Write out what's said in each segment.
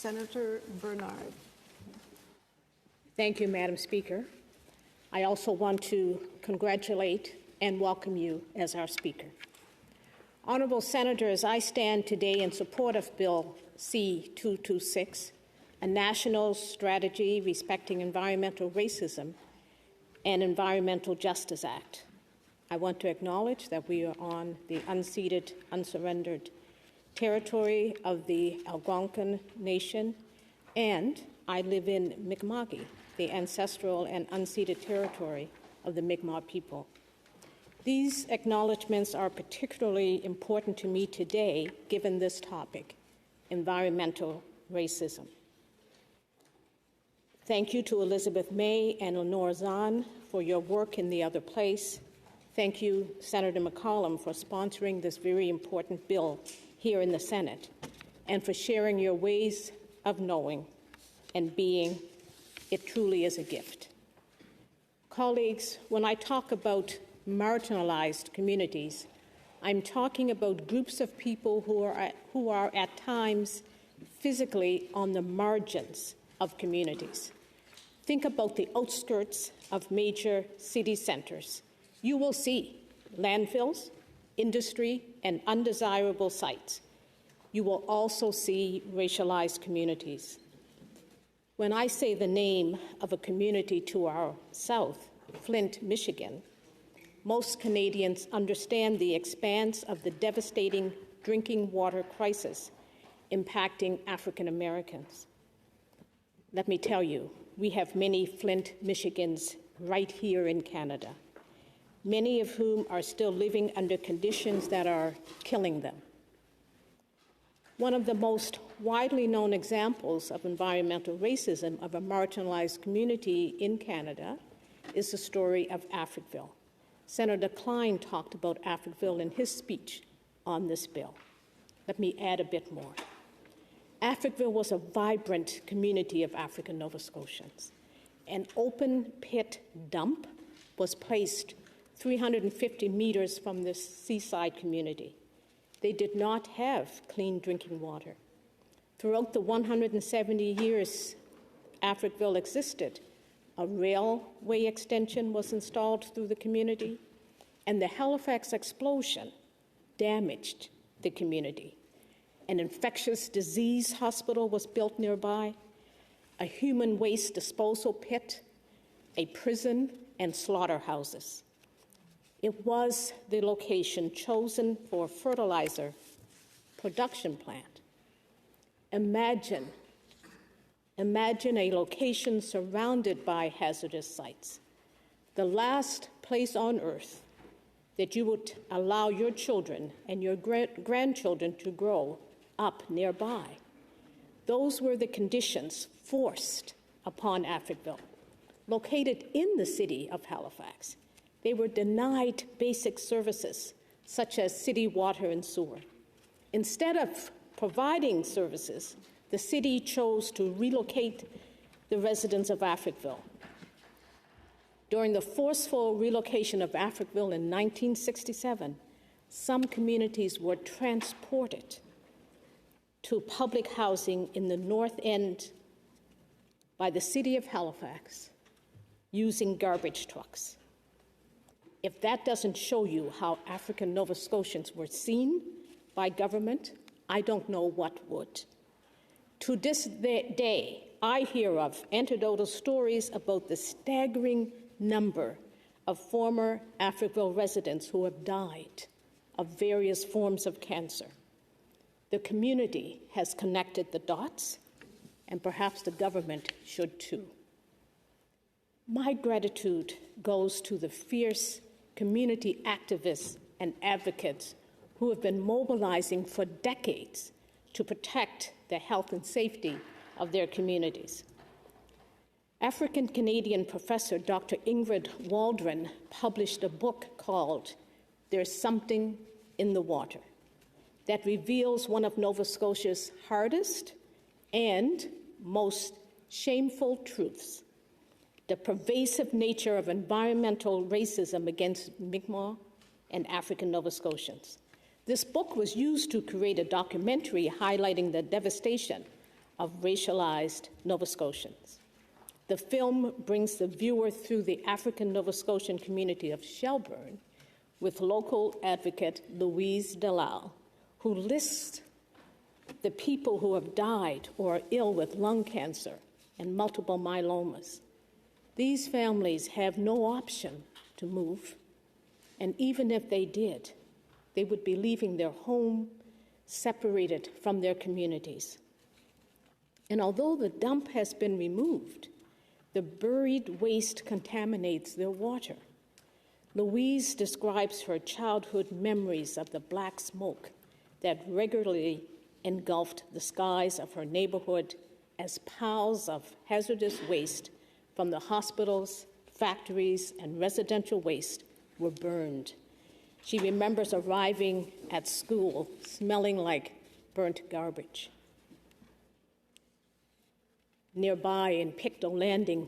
Senator Bernard. Thank you, Madam Speaker. I also want to congratulate and welcome you as our Speaker. Honorable Senators, I stand today in support of Bill C-226, a national strategy respecting environmental racism and Environmental Justice Act. I want to acknowledge that we are on the unceded, unsurrendered territory of the Algonquin Nation, and I live in Mi'kmaq, the ancestral and unceded territory of the Mi'kmaq people. These acknowledgements are particularly important to me today, given this topic, environmental racism. Thank you to Elizabeth May and Lenore Zahn for your work in the other place. Thank you, Senator McCollum, for sponsoring this very important bill here in the Senate and for sharing your ways of knowing and being. It truly is a gift. Colleagues, when I talk about marginalized communities, I'm talking about groups of people who are at times physically on the margins of communities. Think about the outskirts of major city centers. You will see landfills, industry, and undesirable sites. You will also see racialized communities. When I say the name of a community to our south, Flint, Michigan, most Canadians understand the expanse of the devastating drinking water crisis impacting African Americans. Let me tell you, we have many Flint, Michigans right here in Canada, many of whom are still living under conditions that are killing them. One of the most widely known examples of environmental racism of a marginalized community in Canada is the story of Africville. Senator Klein talked about Africville in his speech on this bill. Let me add a bit more. Africville was a vibrant community of African Nova Scotians. An open pit dump was placed 350 meters from this seaside community. They did not have clean drinking water. Throughout the 170 years Africville existed, a railway extension was installed through the community, and the Halifax explosion damaged the community. An infectious disease hospital was built nearby, a human waste disposal pit, a prison, and slaughterhouses. It was the location chosen for a fertilizer production plant. Imagine a location surrounded by hazardous sites, the last place on earth that you would allow your children and your grandchildren to grow up nearby. Those were the conditions forced upon Africville. Located in the city of Halifax, they were denied basic services such as city water and sewer. Instead of providing services, the city chose to relocate the residents of Africville. During the forceful relocation of Africville in 1967, some communities were transported to public housing in the North End by the city of Halifax using garbage trucks. If that doesn't show you how African Nova Scotians were seen by government, I don't know what would. To this day, I hear of anecdotal stories about the staggering number of former Africville residents who have died of various forms of cancer. The community has connected the dots, and perhaps the government should too. My gratitude goes to the fierce community activists and advocates who have been mobilizing for decades to protect the health and safety of their communities. African-Canadian professor Dr. Ingrid Waldron published a book called There's Something in the Water that reveals one of Nova Scotia's hardest and most shameful truths: the pervasive nature of environmental racism against Mi'kmaq and African Nova Scotians. This book was used to create a documentary highlighting the devastation of racialized Nova Scotians. The film brings the viewer through the African Nova Scotian community of Shelburne with local advocate Louise Dalal, who lists the people who have died or are ill with lung cancer and multiple myelomas. These families have no option to move, and even if they did, they would be leaving their home, separated from their communities. And although the dump has been removed, the buried waste contaminates their water. Louise describes her childhood memories of the black smoke that regularly engulfed the skies of her neighborhood as piles of hazardous waste from the hospitals, factories, and residential waste were burned. She remembers arriving at school smelling like burnt garbage. Nearby in Pictou Landing,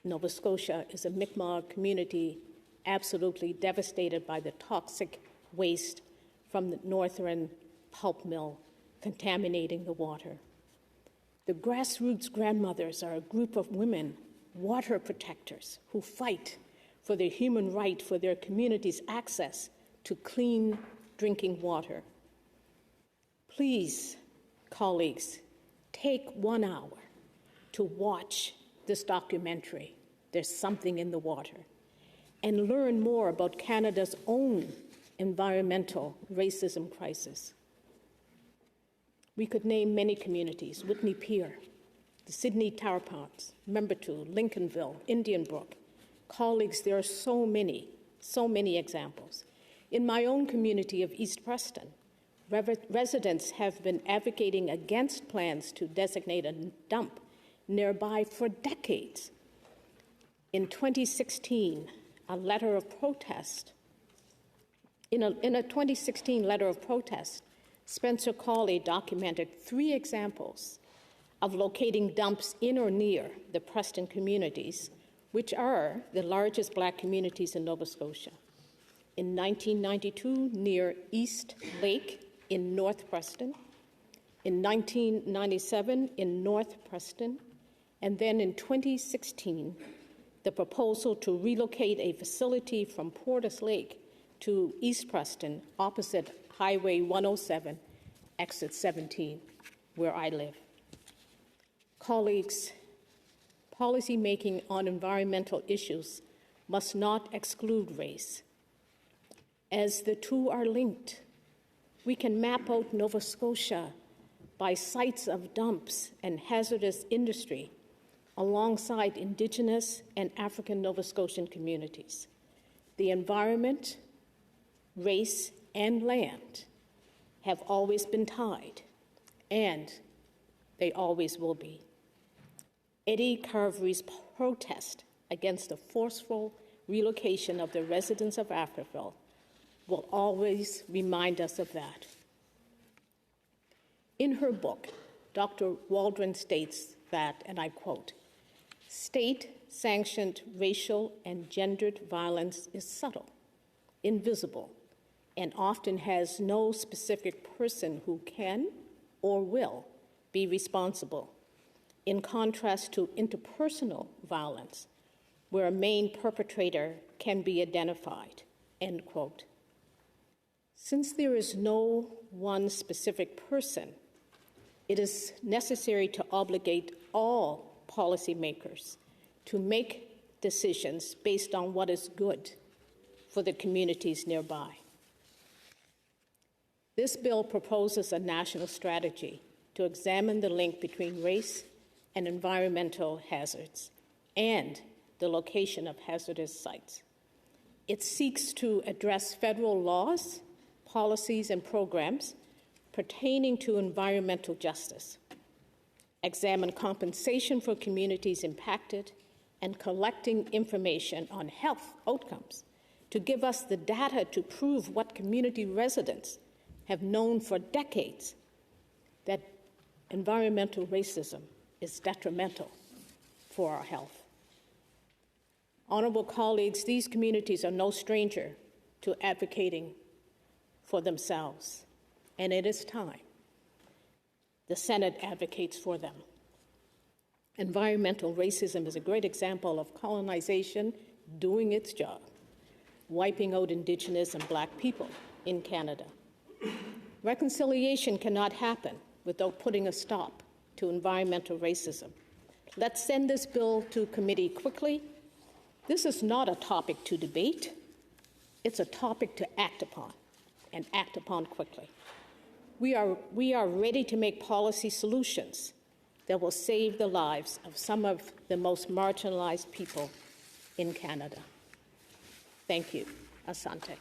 Nova Scotia, is a Mi'kmaq community absolutely devastated by the toxic waste from the Northern pulp mill contaminating the water. The Grassroots Grandmothers are a group of women, water protectors, who fight for the human right for their community's access to clean drinking water. Please, colleagues, take 1 hour to watch this documentary, There's Something in the Water, and learn more about Canada's own environmental racism crisis. We could name many communities: Whitney Pier, the Sydney Tarpons, Membertou, Lincolnville, Indian Brook. Colleagues, there are so many examples. In my own community of East Preston, residents have been advocating against plans to designate a dump nearby for decades. In 2016, a letter of protest, in a 2016 letter of protest, Spencer Cawley documented 3 examples of locating dumps in or near the Preston communities, which are the largest Black communities in Nova Scotia. In 1992, near East Lake in North Preston, in 1997 in North Preston, and then in 2016, the proposal to relocate a facility from Portis Lake to East Preston opposite Highway 107, exit 17, where I live. Colleagues, policymaking on environmental issues must not exclude race. As the two are linked, we can map out Nova Scotia by sites of dumps and hazardous industry alongside Indigenous and African Nova Scotian communities. The environment, race, and land have always been tied, and they always will be. Eddie Carvery's protest against the forceful relocation of the residents of Africville will always remind us of that. In her book, Dr. Waldron states that, and I quote, "State-sanctioned racial and gendered violence is subtle, invisible, and often has no specific person who can or will be responsible, in contrast to interpersonal violence, where a main perpetrator can be identified," end quote. Since there is no one specific person, it is necessary to obligate all policymakers to make decisions based on what is good for the communities nearby. This bill proposes a national strategy to examine the link between race and environmental hazards and the location of hazardous sites. It seeks to address federal laws, policies, and programs pertaining to environmental justice, examine compensation for communities impacted, and collecting information on health outcomes to give us the data to prove what community residents have known for decades, that environmental racism is detrimental for our health. Honorable colleagues, these communities are no stranger to advocating for themselves, and it is time the Senate advocates for them. Environmental racism is a great example of colonization doing its job, wiping out Indigenous and Black people in Canada. Reconciliation cannot happen without putting a stop to environmental racism. Let's send this bill to committee quickly. This is not a topic to debate. It's a topic to act upon, and act upon quickly. We are ready to make policy solutions that will save the lives of some of the most marginalized people in Canada. Thank you. Asante.